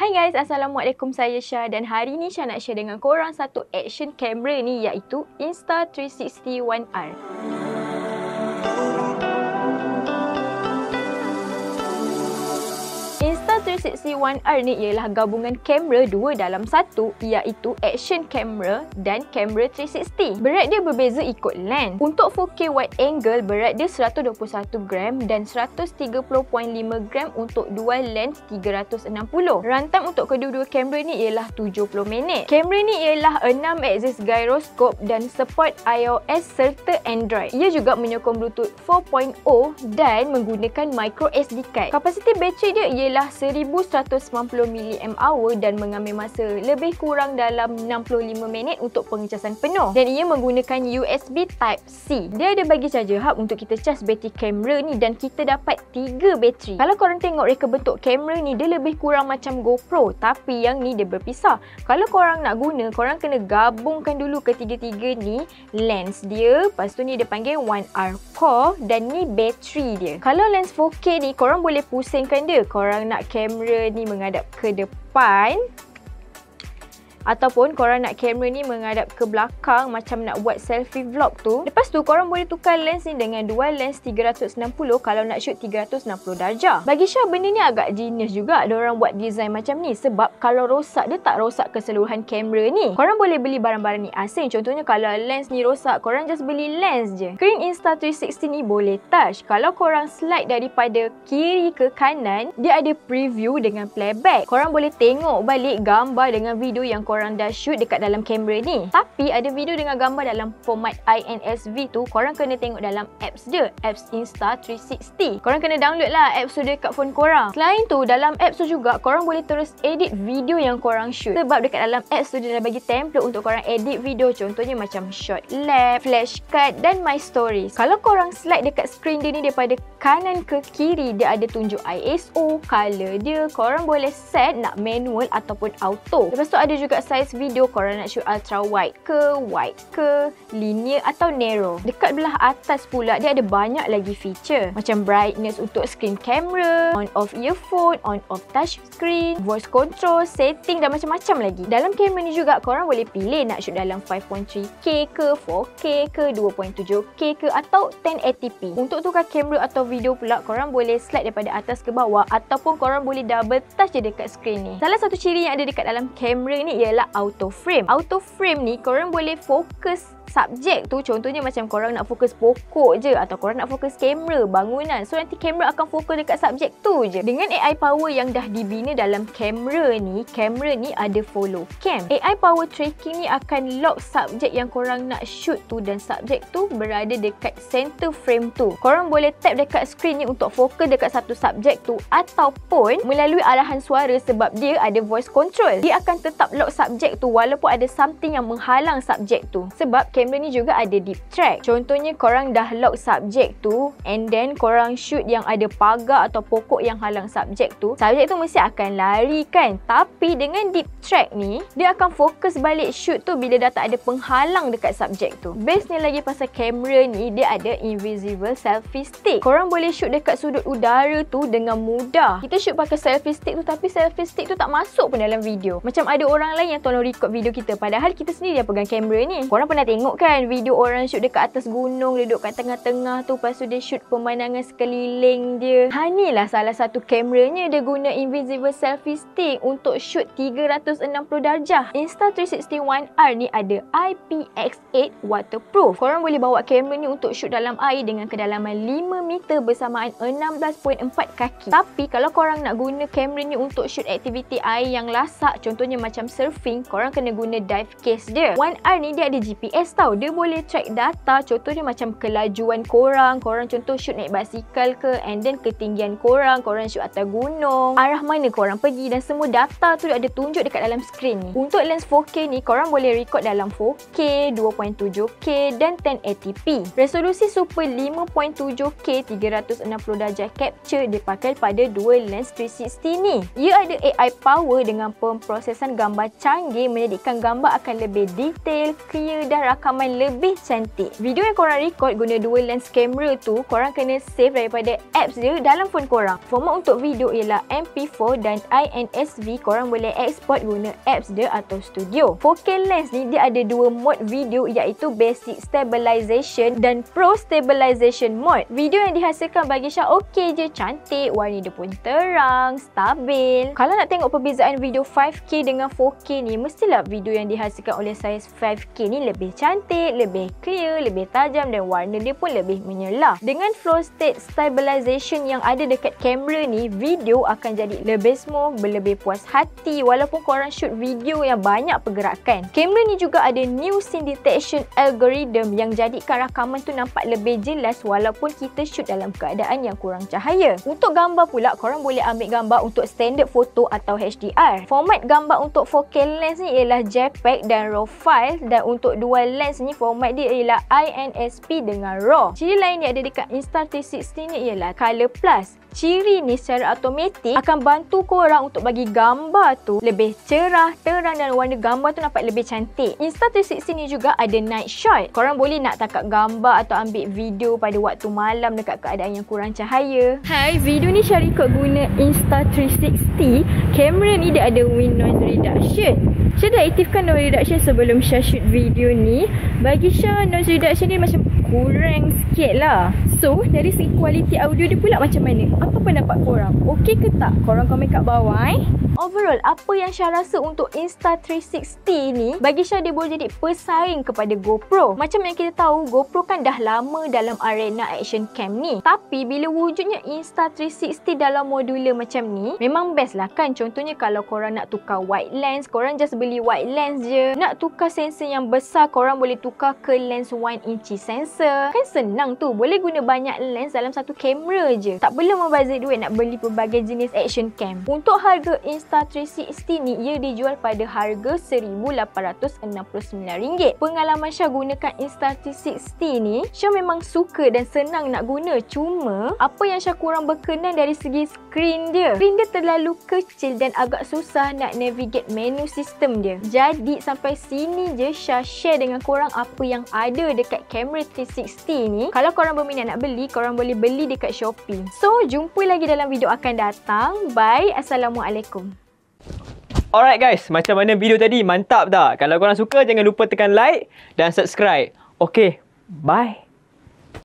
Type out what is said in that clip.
Hai guys, Assalamualaikum, saya Syah dan hari ni Syah nak share dengan korang satu action camera ni iaitu Insta360 One R. Insta360 One R ni ialah gabungan kamera dua dalam satu iaitu action camera dan kamera 360. Berat dia berbeza ikut lens. Untuk 4K wide angle berat dia 121 gram dan 130.5 gram untuk dual lens 360. Runtime untuk kedua-dua kamera ni ialah 70 minit. Kamera ni ialah 6 axis gyroscope dan support iOS serta Android. Ia juga menyokong Bluetooth 4.0 dan menggunakan micro SD card. Kapasiti bateri dia ialah 1190 mAh dan mengambil masa lebih kurang dalam 65 minit untuk pengecasan penuh, dan ia menggunakan USB Type-C. Dia ada bagi charger hub untuk kita cas bateri kamera ni dan kita dapat 3 bateri. Kalau korang tengok reka bentuk kamera ni, dia lebih kurang macam GoPro, tapi yang ni dia berpisah. Kalau korang nak guna, korang kena gabungkan dulu ketiga-tiga ni. Lens dia, lepas tu ni dia panggil One R Core dan ni bateri dia. Kalau lens 4K ni, korang boleh pusingkan dia. Korang nak kamera ni menghadap ke depan ataupun korang nak kamera ni menghadap ke belakang macam nak buat selfie vlog tu. Lepas tu korang boleh tukar lens ni dengan dual lens 360 kalau nak shoot 360 darjah. Bagi Syah benda ni agak genius juga diorang buat design macam ni, sebab kalau rosak dia tak rosak keseluruhan kamera ni. Korang boleh beli barang-barang ni asing, contohnya kalau lens ni rosak korang just beli lens je. Screen Insta360 ni boleh touch. Kalau korang slide daripada kiri ke kanan, dia ada preview dengan playback. Korang boleh tengok balik gambar dengan video yang korang dah shoot dekat dalam kamera ni. Tapi ada video dengan gambar dalam format INSV tu, korang kena tengok dalam apps dia, apps Insta360. Korang kena download lah apps tu dekat phone korang. Selain tu, dalam apps tu juga korang boleh terus edit video yang korang shoot, sebab dekat dalam apps tu dia dah bagi template untuk korang edit video, contohnya macam short lab, flashcard dan my stories. Kalau korang slide dekat screen dia ni daripada kanan ke kiri, dia ada tunjuk ISO, color dia, korang boleh set nak manual ataupun auto. Lepas tu ada juga size video, korang nak shoot ultra wide ke, linear atau narrow. Dekat belah atas pula dia ada banyak lagi feature macam brightness untuk screen camera, on off earphone, on off touch screen, voice control, setting dan macam-macam lagi. Dalam kamera ni juga korang boleh pilih nak shoot dalam 5.3K ke, 4K ke, 2.7K ke atau 1080p. Untuk tukar kamera atau video pula, korang boleh slide daripada atas ke bawah ataupun korang boleh double touch je dekat screen ni. Salah satu ciri yang ada dekat dalam kamera ni ialah auto frame. Auto frame ni korang boleh fokus subjek tu, contohnya macam korang nak fokus pokok je atau korang nak fokus kamera, bangunan. So nanti kamera akan fokus dekat subjek tu je. Dengan AI power yang dah dibina dalam kamera ni ada follow cam. AI power tracking ni akan lock subjek yang korang nak shoot tu dan subjek tu berada dekat center frame tu. Korang boleh tap dekat screen ni untuk fokus dekat satu subjek tu ataupun melalui arahan suara, sebab dia ada voice control. Dia akan tetap lock subjek tu walaupun ada something yang menghalang subjek tu, sebab kamera ni juga ada deep track. Contohnya korang dah lock subjek tu and then korang shoot yang ada pagar atau pokok yang halang subjek tu mesti akan lari kan. Tapi dengan deep track ni, dia akan fokus balik shoot tu bila dah tak ada penghalang dekat subjek tu. Bestnya lagi pasal kamera ni, dia ada invisible selfie stick. Korang boleh shoot dekat sudut udara tu dengan mudah. Kita shoot pakai selfie stick tu, tapi selfie stick tu tak masuk pun dalam video. Macam ada orang lain yang tolong record video kita, padahal kita sendiri yang pegang kamera ni. Korang pernah tengok kan video orang shoot dekat atas gunung, dia duduk kat tengah-tengah tu, lepas tu dia shoot pemandangan sekeliling dia. Ni lah salah satu kameranya, dia guna invisible selfie stick untuk shoot 360 darjah. Insta360 One R ni ada IPX8 waterproof. Korang boleh bawa kamera ni untuk shoot dalam air dengan kedalaman 5 meter bersamaan 16.4 kaki. Tapi kalau korang nak guna kamera ni untuk shoot aktiviti air yang lasak, contohnya macam surfing, korang kena guna dive case dia. One R ni dia ada GPS tau. Dia boleh track data, contohnya macam kelajuan korang contoh shoot naik basikal ke, and then ketinggian korang shoot atas gunung, arah mana korang pergi, dan semua data tu ada tunjuk dekat dalam screen ni. Untuk lens 4K ni, korang boleh record dalam 4K, 2.7K dan 1080p. Resolusi super 5.7K 360 darjah capture dipakai pada dua lens 360 ni. Ia ada AI power dengan pemprosesan gambar canggih, menjadikan gambar akan lebih detail, clear dan rakaman rakaman lebih cantik. Video yang korang record guna dual lens kamera tu, korang kena save daripada apps dia dalam phone korang. Format untuk video ialah MP4 dan INSV. Korang boleh export guna apps dia atau studio. 4K lens ni dia ada dua mode video, iaitu basic stabilization dan pro stabilization mode. Video yang dihasilkan bagi Syah okey je, cantik, warna dia pun terang, stabil. Kalau nak tengok perbezaan video 5K dengan 4K ni, mestilah video yang dihasilkan oleh saya 5K ni lebih cantik, lebih clear, lebih tajam dan warna dia pun lebih menyerlah. Dengan flow state stabilization yang ada dekat kamera ni, video akan jadi lebih smooth, lebih puas hati walaupun korang shoot video yang banyak pergerakan. Kamera ni juga ada new scene detection algorithm yang jadikan rakaman tu nampak lebih jelas walaupun kita shoot dalam keadaan yang kurang cahaya. Untuk gambar pula, korang boleh ambil gambar untuk standard foto atau HDR. Format gambar untuk 4K lens ni ialah JPEG dan RAW file, dan untuk dual lens ni format dia ialah INSP dengan RAW. Ciri lain yang ada dekat Insta360 ni ialah Color Plus. Ciri ni secara automatik akan bantu korang untuk bagi gambar tu lebih cerah, terang dan warna gambar tu nampak lebih cantik. Insta360 ni juga ada night shot. Korang boleh nak tangkap gambar atau ambil video pada waktu malam dekat keadaan yang kurang cahaya. Hai, video ni Syah record guna Insta360. Kamera ni dia ada wind noise reduction. Syah dah aktifkan noise reduction sebelum Syah shoot video ni. Bagi Syah noise reduction ni macam kurang sikit lah. So, dari segi kualiti audio dia pula macam mana? Apa pendapat korang? Okey ke tak? Korang komen kat bawah Overall, apa yang Syah rasa untuk Insta360 ni, bagi Syah dia boleh jadi pesaing kepada GoPro. Macam yang kita tahu, GoPro kan dah lama dalam arena action cam ni. Tapi bila wujudnya Insta360 dalam modular macam ni, memang best lah kan. Contohnya kalau korang nak tukar wide lens, korang just beli wide lens je. Nak tukar sensor yang besar, korang boleh tukar ke lens 1 inch sensor. Kan senang tu, boleh guna banyak lens dalam satu kamera je. Tak perlu membazir duit nak beli pelbagai jenis action cam. Untuk harga Insta360 ni, ia dijual pada harga RM1,869. Pengalaman Syah gunakan Insta360 ni, Syah memang suka dan senang nak guna. Cuma, apa yang Syah kurang berkenan dari segi skrin dia. Skrin dia terlalu kecil dan agak susah nak navigate menu sistem dia. Jadi, sampai sini je Syah share dengan korang apa yang ada dekat kamera 360 ni. Kalau korang berminat nak beli, korang boleh beli dekat Shopee. So, jumpa lagi dalam video akan datang. Bye. Assalamualaikum. Alright guys, macam mana video tadi? Mantap tak? Kalau korang suka, jangan lupa tekan like dan subscribe. Okay, bye.